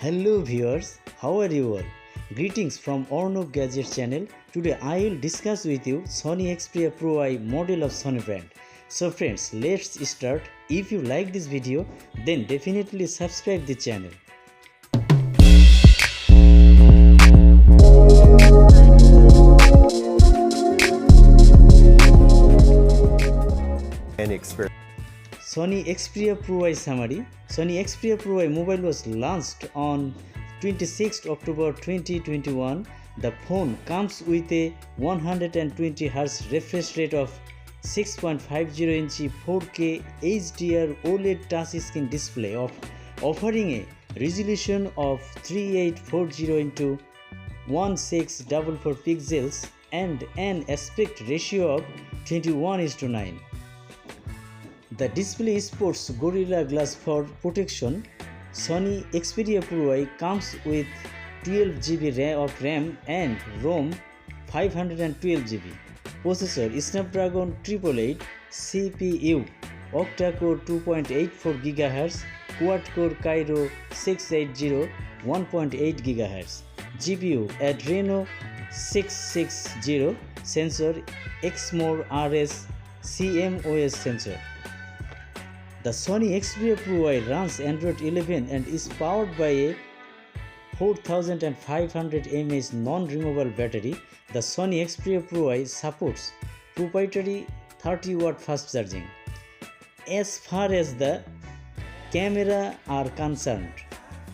Hello viewers, how are you all? Greetings from Arnob Gadget channel. Today I will discuss with you Sony Experia Pro I model of Sony brand. So friends, let's start. If you like this video, then definitely subscribe the channel. Sony Experia Pro I summary. Sony Experia Pro I mobile was launched on 26 October 2021. The phone comes with a 120Hz refresh rate of 6.50-inch 4K HDR OLED touchscreen display offering a resolution of 3840 × 1644 pixels and an aspect ratio of 21:9. The display sports Gorilla Glass for protection. Sony Experia Pro I comes with 12GB of RAM and ROM 512GB. Processor Snapdragon 888, CPU octa-core 2.84 GHz, quad-core Cairo 680 1.8 GHz. GPU Adreno 660, sensor Exmor RS CMOS sensor. The Sony Experia Pro I runs Android 11 and is powered by a 4500 mAh non-removable battery. The Sony Experia Pro I supports proprietary 30-watt fast charging. As far as the camera are concerned,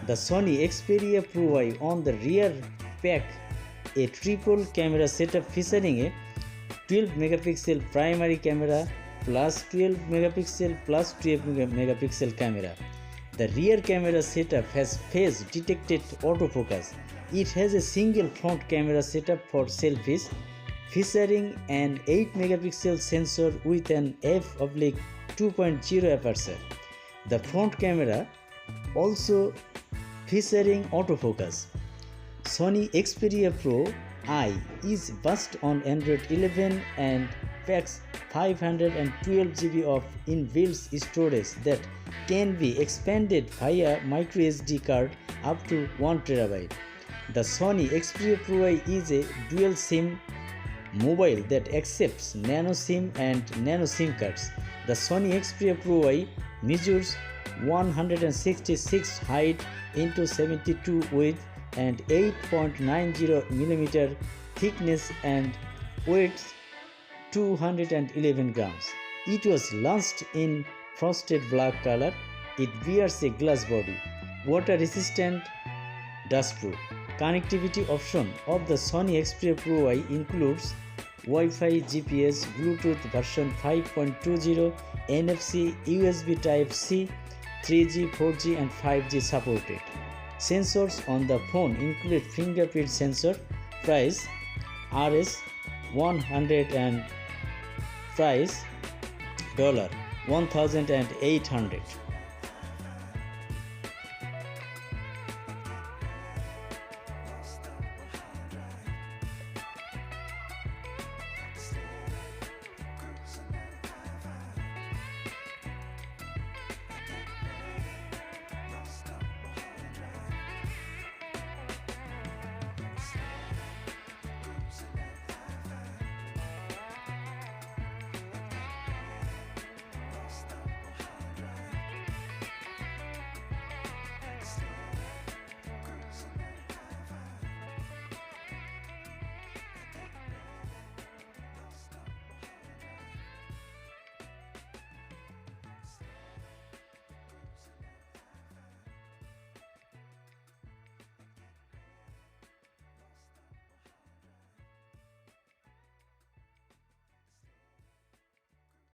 the Sony Experia Pro I on the rear pack a triple camera setup featuring a 12 megapixel primary camera plus 12 megapixel plus 12 megapixel camera. The rear camera setup has phase detected autofocus. It has a single front camera setup for selfies featuring an 8 megapixel sensor with an f/2.0 aperture. The front camera also featuring autofocus. Sony Experia Pro I is based on Android 11 and packs 512GB of inbuilt storage that can be expanded via microSD card up to 1TB. The Sony Experia Pro I is a dual SIM mobile that accepts nano SIM and nano SIM cards. The Sony Experia Pro I measures 166 height into 72 width and 8.90mm thickness and weighs 211 grams. It was launched in frosted black color. It bears a glass body, water resistant, dustproof. Connectivity option of the Sony Experia Pro I includes Wi-Fi, GPS, Bluetooth version 5.20, NFC, USB Type-C, 3G, 4G and 5G supported. Sensors on the phone include fingerprint sensor. Price Rs 100 and price $1,800.